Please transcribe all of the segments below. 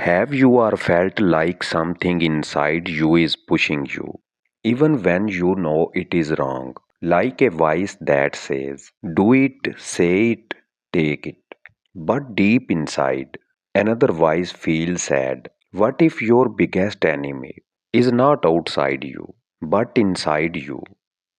Have you ever felt like something inside you is pushing you, even when you know it is wrong? Like a voice that says, do it, say it, take it. But deep inside, another voice feels sad. What if your biggest enemy is not outside you, but inside you?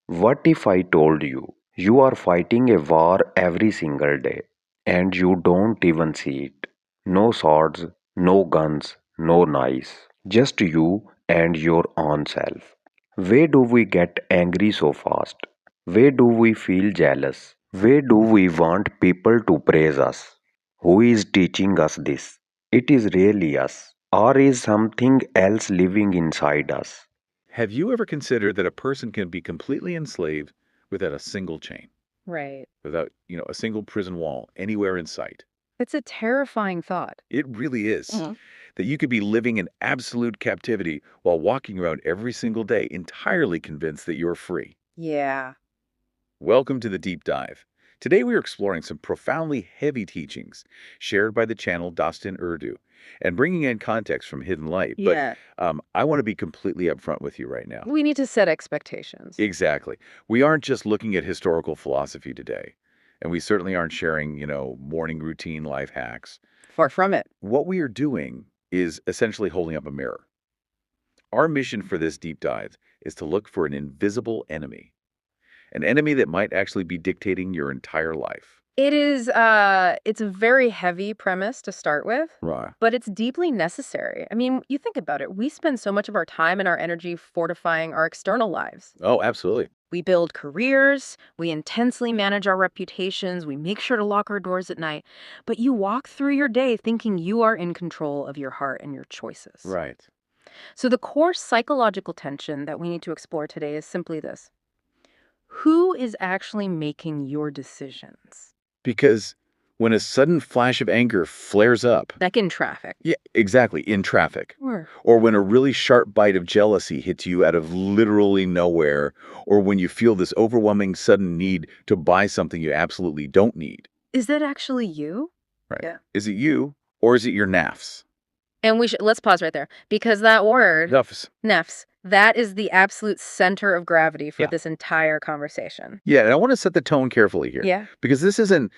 What if I told you you are fighting a war every single day and you don't even see it? No swords, no guns, no knives, just you and your own self. Where do we get angry so fast? Where do we feel jealous? Where do we want people to praise us? Who is teaching us this? It is really us, or is something else living inside us? Have you ever considered that a person can be completely enslaved without a single chain, Right. without, a single prison wall anywhere in sight? It's a terrifying thought. It really is. Mhm. That you could be living in absolute captivity while walking around every single day entirely convinced that you're free. Yeah. Welcome to the deep dive. Today we are exploring some profoundly heavy teachings shared by the channel Dost in Urdu and bringing in context from Hidden Light. But Yeah. I want to be completely upfront with you right now. We need to set expectations. Exactly. We aren't just looking at historical philosophy today, and we certainly aren't sharing, morning routine life hacks. Far from it. What we are doing is essentially holding up a mirror. Our mission for this deep dive is to look for an invisible enemy, an enemy that might actually be dictating your entire life. It's a very heavy premise to start with, Right. but it's deeply necessary. I mean, you think about it. We spend so much of our time and our energy fortifying our external lives. Oh, absolutely. We build careers, we intensely manage our reputations, we make sure to lock our doors at night, but you walk through your day thinking you are in control of your heart and your choices. Right. So the core psychological tension that we need to explore today is simply this. Who is actually making your decisions? Because when a sudden flash of anger flares up, Like in traffic. yeah, exactly, in traffic, Or or when a really sharp bite of jealousy hits you out of literally nowhere, or when you feel this overwhelming sudden need to buy something you absolutely don't need, is that actually you? right? Yeah. Is it you or is it your Nafs? And let's pause right there because that word, Nafs. nefs, that is the absolute center of gravity for Yeah. this entire conversation. Yeah, and I want to set the tone carefully here. Yeah. Because this isn't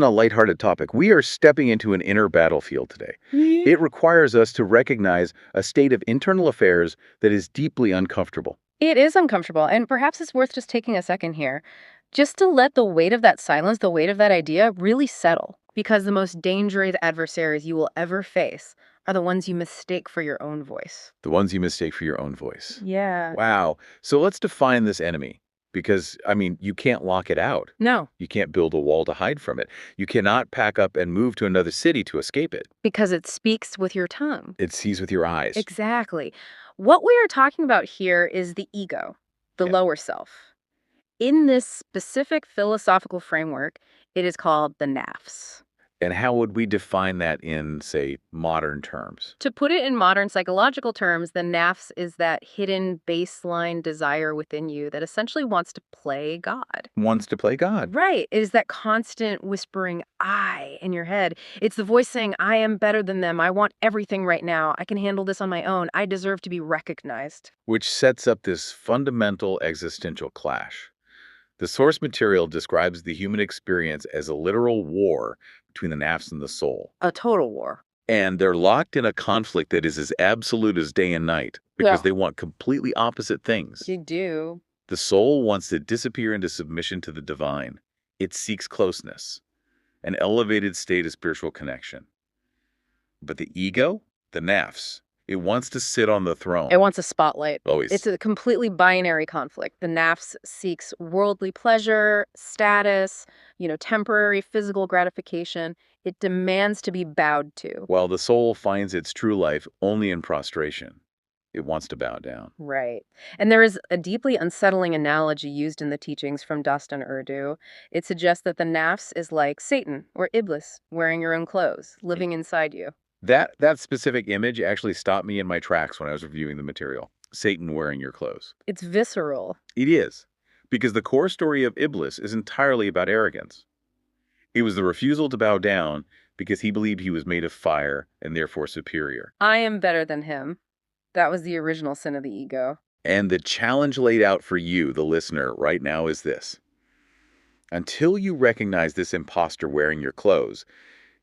a lighthearted topic. We are stepping into an inner battlefield today. It requires us to recognize a state of internal affairs that is deeply uncomfortable. It is uncomfortable, and perhaps it's worth just taking a second here, just to let the weight of that silence, the weight of that idea really settle. Because the most dangerous adversaries you will ever face are the ones you mistake for your own voice. The ones you mistake for your own voice. Yeah. Wow. So let's define this enemy. Because, you can't lock it out. No, You can't build a wall to hide from it. You cannot pack up and move to another city to escape it. because it speaks with your tongue. It sees with your eyes. Exactly. What we are talking about here is the ego, the Yeah. lower self. In this specific philosophical framework, it is called the nafs. And how would we define that in, say, modern terms? To put it in modern psychological terms, the nafs is that hidden baseline desire within you that essentially wants to play God. Wants to play God. Right. It is that constant whispering I in your head. It's the voice saying, I am better than them. I want everything right now. I can handle this on my own. I deserve to be recognized. Which sets up this fundamental existential clash. The source material describes the human experience as a literal war between the nafs and the soul. A total war. And they're locked in a conflict that is as absolute as day and night because Yeah. they want completely opposite things. You do. The soul wants to disappear into submission to the divine. It seeks closeness, an elevated state of spiritual connection. But the ego, the nafs, it wants to sit on the throne. It wants a spotlight. Always. It's a completely binary conflict. The nafs seeks worldly pleasure, status, temporary physical gratification. It demands to be bowed to. While the soul finds its true life only in prostration. It wants to bow down. Right. And there is a deeply unsettling analogy used in the teachings from Dust and Urdu. It suggests that the nafs is like Satan or Iblis wearing your own clothes, living inside you. That specific image actually stopped me in my tracks when I was reviewing the material. Satan wearing your clothes. It's visceral. It is. Because the core story of Iblis is entirely about arrogance. It was the refusal to bow down because he believed he was made of fire and therefore superior. I am better than him. That was the original sin of the ego. And the challenge laid out for you, the listener, right now is this. Until you recognize this imposter wearing your clothes,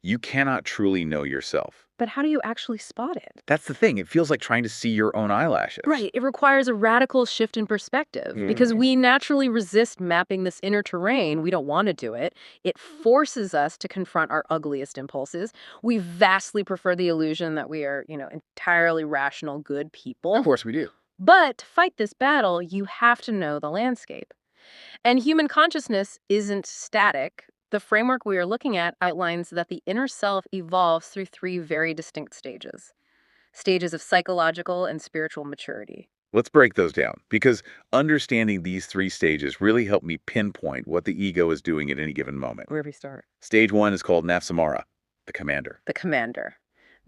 you cannot truly know yourself. But how do you actually spot it? That's the thing. It feels like trying to see your own eyelashes. Right. It requires a radical shift in perspective because we naturally resist mapping this inner terrain. We don't want to do it. It forces us to confront our ugliest impulses. We vastly prefer the illusion that we are, entirely rational, good people. Of course we do. But to fight this battle, you have to know the landscape. And human consciousness isn't static. The framework we are looking at outlines that the inner self evolves through 3 very distinct stages. Stages of psychological and spiritual maturity. Let's break those down, because understanding these 3 stages really help me pinpoint what the ego is doing at any given moment. Where do we start? Stage 1 is called Nafs Ammara, the commander. The commander.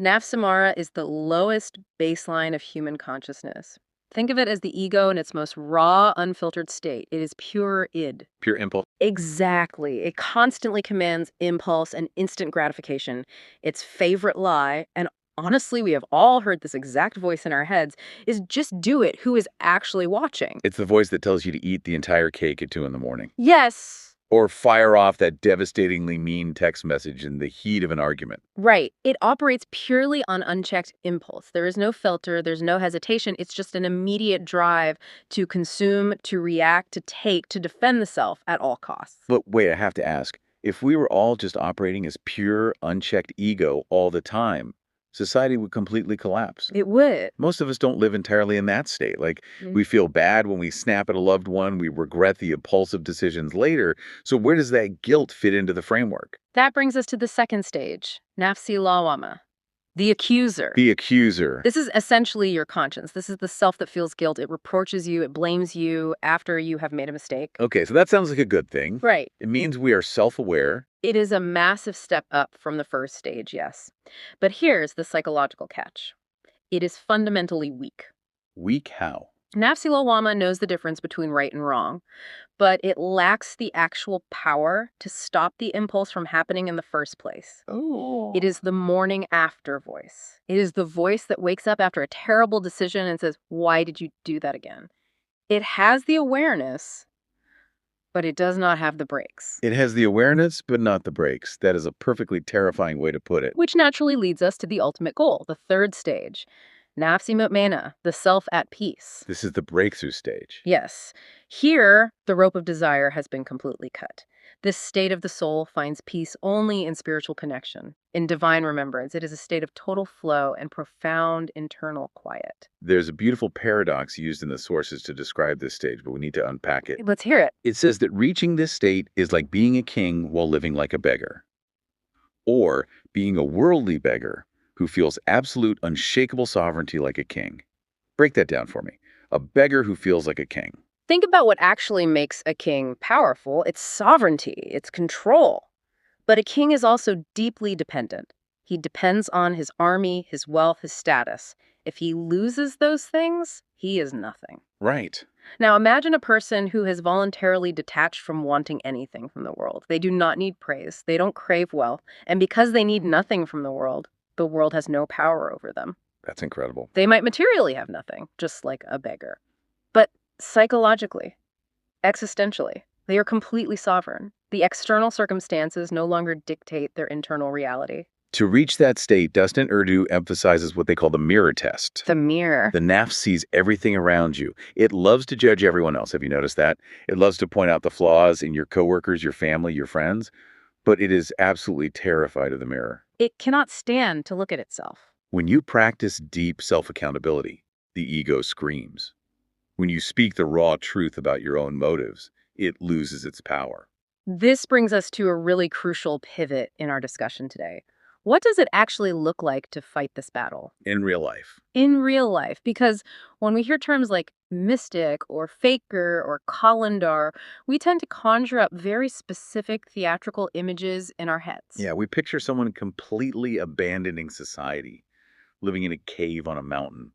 Nafs Ammara is the lowest baseline of human consciousness. Think of it as the ego in its most raw, unfiltered state. It is pure id. Pure impulse. Exactly. It constantly commands impulse and instant gratification. Its favorite lie, and honestly, we have all heard this exact voice in our heads, is just do it. Who is actually watching? It's the voice that tells you to eat the entire cake at 2 in the morning. Yes. Or fire off that devastatingly mean text message in the heat of an argument. Right. It operates purely on unchecked impulse. There is no filter. There's no hesitation. It's just an immediate drive to consume, to react, to take, to defend the self at all costs. But wait, I have to ask, if we were all just operating as pure, unchecked ego all the time, society would completely collapse. It would. Most of us don't live entirely in that state. Like, we feel bad when we snap at a loved one, we regret the impulsive decisions later. So where does that guilt fit into the framework? That brings us to the second stage, Nafsi Lawwama, the accuser. The accuser. This is essentially your conscience. This is the self that feels guilt. It reproaches you. It blames you after you have made a mistake. Okay, so that sounds like a good thing. Right. It means we are self-aware. It is a massive step up from the first stage, yes. But here's the psychological catch. It is fundamentally weak. Weak how? Nafsi Lawwama knows the difference between right and wrong, but it lacks the actual power to stop the impulse from happening in the first place. Oh. It is the morning after voice. It is the voice that wakes up after a terrible decision and says, "Why did you do that again?" It has the awareness, but it does not have the brakes. It has the awareness, but not the brakes. That is a perfectly terrifying way to put it. Which naturally leads us to the ultimate goal, the third stage. Nafsi Mutma'inna, the self at peace. This is the breakthrough stage. Yes. Here, the rope of desire has been completely cut. This state of the soul finds peace only in spiritual connection, in divine remembrance. It is a state of total flow and profound internal quiet. There's a beautiful paradox used in the sources to describe this stage, but we need to unpack it. Let's hear it. It says that reaching this state is like being a king while living like a beggar, or being a worldly beggar who feels absolute, unshakable sovereignty like a king. Break that down for me. A beggar who feels like a king. Think about what actually makes a king powerful. It's sovereignty, it's control. But a king is also deeply dependent. He depends on his army, his wealth, his status. If he loses those things, he is nothing. Right. Now imagine a person who has voluntarily detached from wanting anything from the world. They do not need praise. They don't crave wealth. And because they need nothing from the world has no power over them. That's incredible. They might materially have nothing, just like a beggar. But psychologically, existentially, they are completely sovereign. The external circumstances no longer dictate their internal reality. To reach that state, Dustin Urdu emphasizes what they call the mirror test. The mirror. The Nafs sees everything around you. It loves to judge everyone else. Have you noticed that? It loves to point out the flaws in your coworkers, your family, your friends, but it is absolutely terrified of the mirror. It cannot stand to look at itself. When you practice deep self-accountability, the ego screams. When you speak the raw truth about your own motives, it loses its power. This brings us to a really crucial pivot in our discussion today. What does it actually look like to fight this battle? In real life. In real life, because when we hear terms like mystic or faker or calendar, we tend to conjure up very specific theatrical images in our heads. Yeah, we picture someone completely abandoning society, living in a cave on a mountain,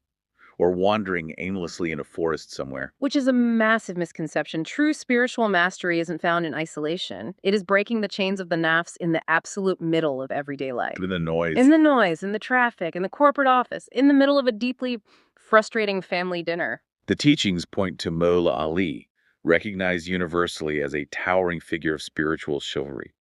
or wandering aimlessly in a forest somewhere. Which is a massive misconception. True spiritual mastery isn't found in isolation. It is breaking the chains of the nafs in the absolute middle of everyday life. In the noise. In the noise, in the traffic, in the corporate office, in the middle of a deeply frustrating family dinner. The teachings point to Mola Ali, recognized universally as a towering figure of spiritual chivalry.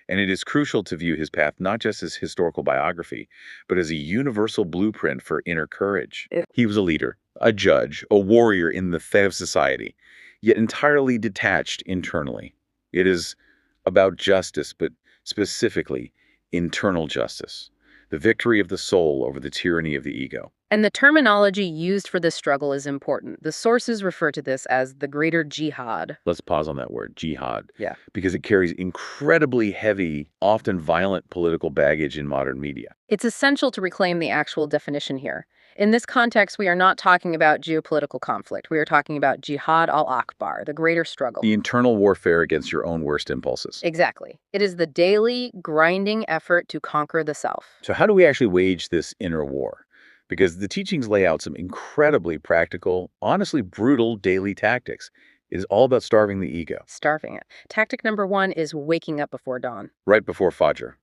And it is crucial to view his path not just as historical biography, but as a universal blueprint for inner courage. He was a leader, a judge, a warrior in the thick of society, yet entirely detached internally. It is about justice, but specifically internal justice, the victory of the soul over the tyranny of the ego. And the terminology used for this struggle is important. The sources refer to this as the greater jihad. Let's pause on that word, jihad. Yeah. Because it carries incredibly heavy, often violent political baggage in modern media. It's essential to reclaim the actual definition here. In this context, we are not talking about geopolitical conflict. We are talking about jihad al-akbar, the greater struggle. The internal warfare against your own worst impulses. Exactly. It is the daily, grinding effort to conquer the self. So how do we actually wage this inner war? Because the teachings lay out some incredibly practical, honestly brutal daily tactics. It is all about starving the ego. Starving it. Tactic number 1 is waking up before dawn. Right before Fajr.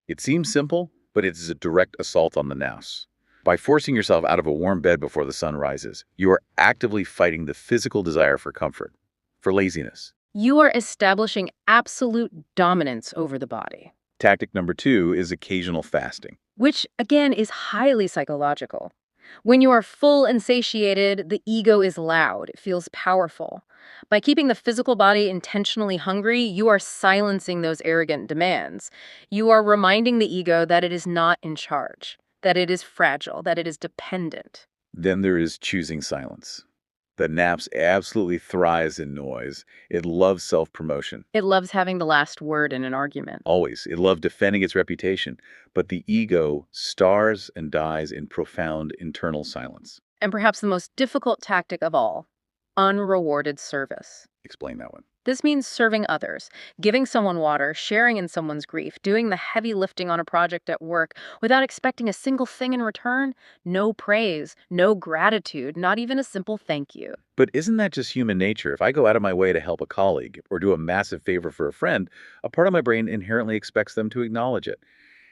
It seems simple, but it is a direct assault on the nafs. By forcing yourself out of a warm bed before the sun rises, you are actively fighting the physical desire for comfort, for laziness. You are establishing absolute dominance over the body. Tactic number 2 is occasional fasting. Which, again, is highly psychological. When you are full and satiated, the ego is loud. It feels powerful. By keeping the physical body intentionally hungry, you are silencing those arrogant demands. You are reminding the ego that it is not in charge, that it is fragile, that it is dependent. Then there is choosing silence. The nafs absolutely thrives in noise. It loves self-promotion. It loves having the last word in an argument. Always. It loves defending its reputation. But the ego stars and dies in profound internal silence. And perhaps the most difficult tactic of all, unrewarded service. Explain that one. This means serving others, giving someone water, sharing in someone's grief, doing the heavy lifting on a project at work without expecting a single thing in return. No praise, no gratitude, not even a simple thank you. But isn't that just human nature? If I go out of my way to help a colleague or do a massive favor for a friend, a part of my brain inherently expects them to acknowledge it.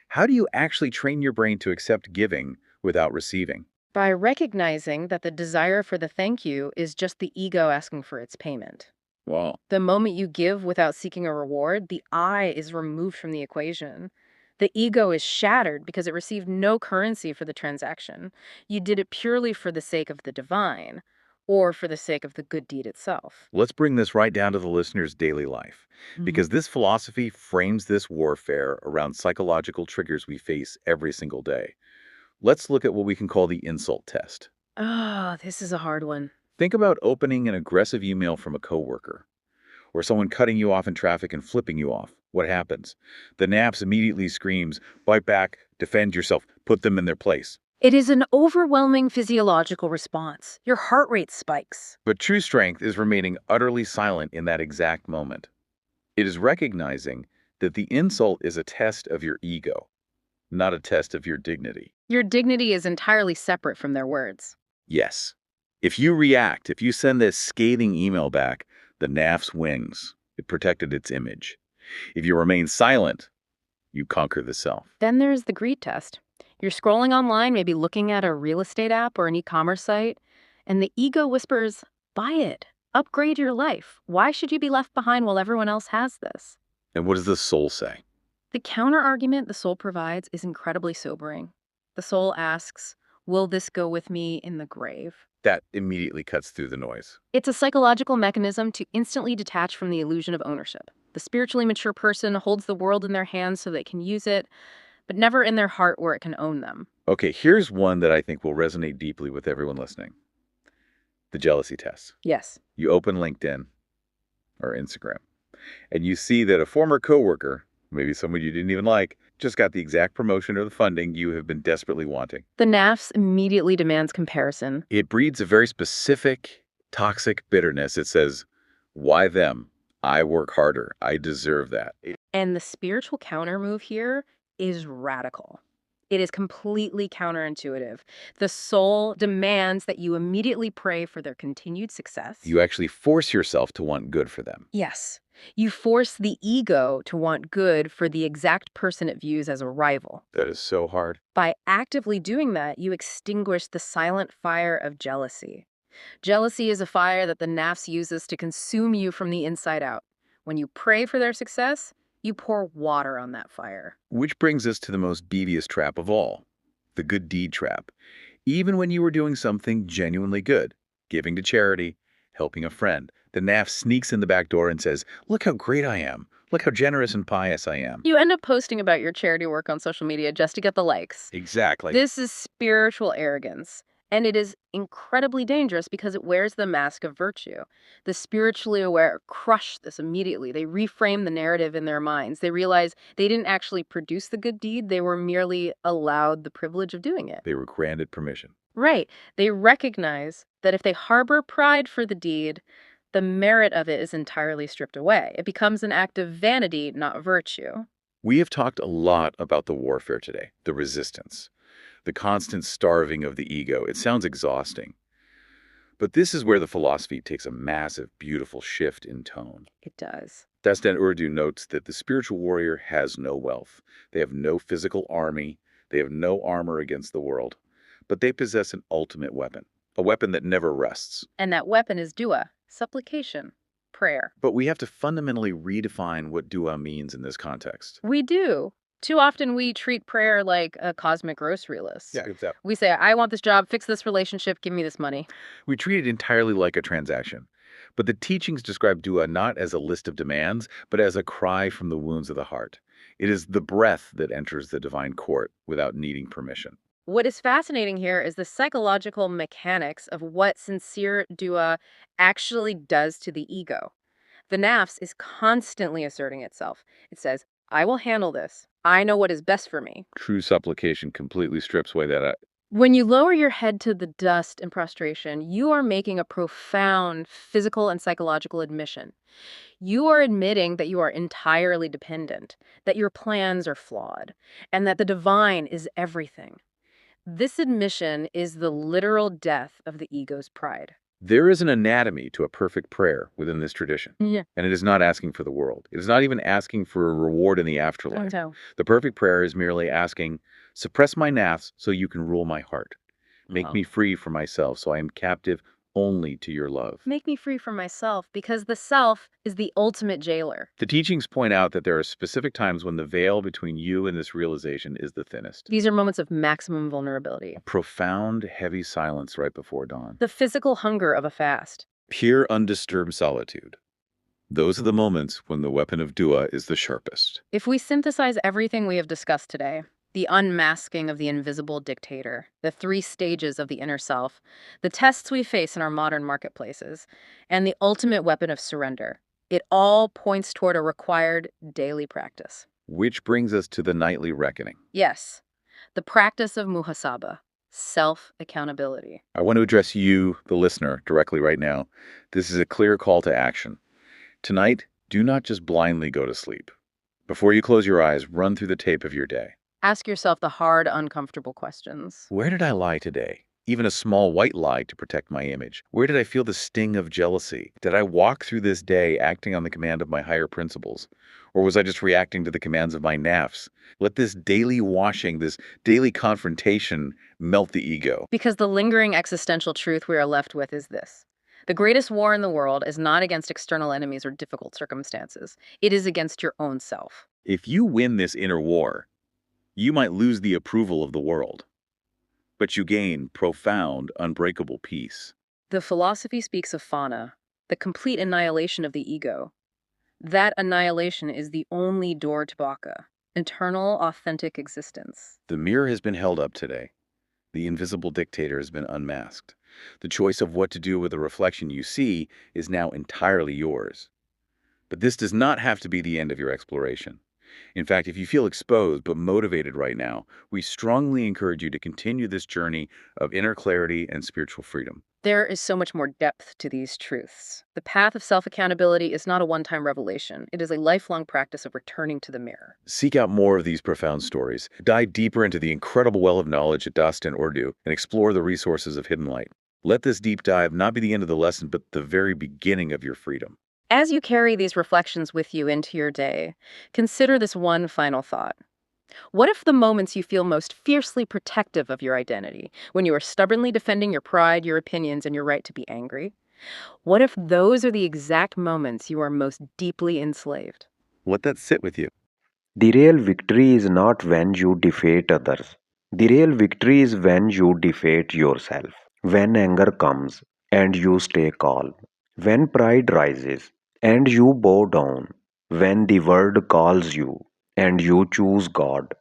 How do you actually train your brain to accept giving without receiving? By recognizing that the desire for the thank you is just the ego asking for its payment. Wow. The moment you give without seeking a reward, the I is removed from the equation. The ego is shattered because it received no currency for the transaction. You did it purely for the sake of the divine, or for the sake of the good deed itself. Let's bring this right down to the listener's daily life, because this philosophy frames this warfare around psychological triggers we face every single day. Let's look at what we can call the insult test. Ah, this is a hard one. Think about opening an aggressive email from a coworker, or someone cutting you off in traffic and flipping you off. What happens? The nafs immediately screams, bite back, defend yourself, put them in their place. It is an overwhelming physiological response. Your heart rate spikes. But true strength is remaining utterly silent in that exact moment. It is recognizing that the insult is a test of your ego, not a test of your dignity. Your dignity is entirely separate from their words. Yes. If you react, if you send this scathing email back, the nafs wings. It protected its image. If you remain silent, you conquer the self. Then there's the greed test. You're scrolling online, maybe looking at a real estate app or an e-commerce site, and the ego whispers, buy it, upgrade your life. Why should you be left behind while everyone else has this? And what does the soul say? The counter-argument the soul provides is incredibly sobering. The soul asks, will this go with me in the grave? That immediately cuts through the noise. It's a psychological mechanism to instantly detach from the illusion of ownership. The spiritually mature person holds the world in their hands so they can use it, but never in their heart where it can own them. Okay, here's one that I think will resonate deeply with everyone listening. The jealousy test. Yes. You open LinkedIn or Instagram, and you see that a former coworker, maybe someone you didn't even like, just got the exact promotion or the funding you have been desperately wanting. The nafs immediately demands comparison. It breeds a very specific, toxic bitterness. It says, why them? I work harder. I deserve that. And the spiritual counter move here is radical. It is completely counterintuitive. The soul demands that you immediately pray for their continued success. You actually force yourself to want good for them. Yes. You force the ego to want good for the exact person it views as a rival. That is so hard. By actively doing that, you extinguish the silent fire of jealousy. Jealousy is a fire that the Nafs uses to consume you from the inside out. When you pray for their success, you pour water on that fire. Which brings us to the most devious trap of all, the good deed trap. Even when you were doing something genuinely good, giving to charity, helping a friend, the Naf sneaks in the back door and says, "Look how great I am. Look how generous and pious I am." You end up posting about your charity work on social media just to get the likes. Exactly. This is spiritual arrogance, and it is incredibly dangerous because it wears the mask of virtue. The spiritually aware crush this immediately. They reframe the narrative in their minds. They realize they didn't actually produce the good deed, they were merely allowed the privilege of doing it. They were granted permission. Right. They recognize that if they harbor pride for the deed, the merit of it is entirely stripped away. It becomes an act of vanity, not virtue. We have talked a lot about the warfare today, the resistance, the constant starving of the ego. It sounds exhausting. But this is where the philosophy takes a massive, beautiful shift in tone. It does. Dastan Urdu notes that the spiritual warrior has no wealth. They have no physical army. They have no armor against the world. But they possess an ultimate weapon, a weapon that never rests. And that weapon is dua, supplication, prayer. But we have to fundamentally redefine what dua means in this context. We do. Too often we treat prayer like a cosmic grocery list. Exactly. We say, I want this job, fix this relationship, give me this money. We treat it entirely like a transaction. But the teachings describe dua not as a list of demands, but as a cry from the wounds of the heart. It is the breath that enters the divine court without needing permission. What is fascinating here is the psychological mechanics of what sincere dua actually does to the ego. The nafs is constantly asserting itself. It says, I will handle this. I know what is best for me. True supplication completely strips away that. When you lower your head to the dust in prostration, you are making a profound physical and psychological admission. You are admitting that you are entirely dependent, that your plans are flawed, and that the divine is everything. This admission is the literal death of the ego's pride. There is an anatomy to a perfect prayer within this tradition. Yeah. And it is not asking for the world. It is not even asking for a reward in the afterlife. So, The perfect prayer is merely asking, suppress my nafs so you can rule my heart. Make Wow. me free from myself so I am captive only to your love. make me free from myself, because the self is the ultimate jailer. The teachings point out that there are specific times when the veil between you and this realization is the thinnest. These are moments of maximum vulnerability. A profound, heavy silence right before dawn. The physical hunger of a fast. Pure, undisturbed solitude. Those are the moments when the weapon of dua is the sharpest. If we synthesize everything we have discussed today, the unmasking of the invisible dictator, the 3 stages of the inner self, the tests we face in our modern marketplaces, and the ultimate weapon of surrender, it all points toward a required daily practice. Which brings us to the nightly reckoning. Yes, the practice of muhasaba, self-accountability. I want to address you, the listener, directly right now. This is a clear call to action. Tonight, do not just blindly go to sleep. Before you close your eyes, run through the tape of your day. Ask yourself the hard, uncomfortable questions. Where did I lie today? Even a small white lie to protect my image. Where did I feel the sting of jealousy? Did I walk through this day acting on the command of my higher principles? Or was I just reacting to the commands of my nafs? Let this daily washing, this daily confrontation melt the ego. Because the lingering existential truth we are left with is this. The greatest war in the world is not against external enemies or difficult circumstances. It is against your own self. If you win this inner war, you might lose the approval of the world, but you gain profound, unbreakable peace. The philosophy speaks of fana, the complete annihilation of the ego. That annihilation is the only door to baka, eternal, authentic existence. The mirror has been held up today. The invisible dictator has been unmasked. The choice of what to do with the reflection you see is now entirely yours. But this does not have to be the end of your exploration. In fact, if you feel exposed but motivated right now, we strongly encourage you to continue this journey of inner clarity and spiritual freedom. There is so much more depth to these truths. The path of self accountability is not a one time revelation, it is a lifelong practice of returning to the mirror. Seek out more of these profound stories, dive deeper into the incredible well of knowledge at Dust and Urdu, and explore the resources of Hidden Light. Let this deep dive not be the end of the lesson, but the very beginning of your freedom. As you carry these reflections with you into your day, consider this one final thought. What if the moments you feel most fiercely protective of your identity, when you are stubbornly defending your pride, your opinions, and your right to be angry? What if those are the exact moments you are most deeply enslaved? Let that sit with you. The real victory is not when you defeat others. The real victory is when you defeat yourself. When anger comes and you stay calm. When pride rises and you bow down. When the world calls you and you choose God.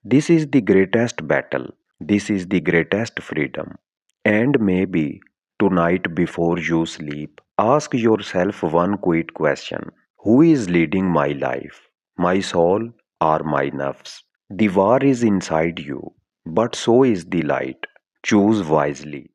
This is the greatest battle. This is the greatest freedom. And maybe tonight before you sleep, ask yourself one quick question. Who is leading my life? My soul or my nafs? The war is inside you, but so is the light. Choose wisely.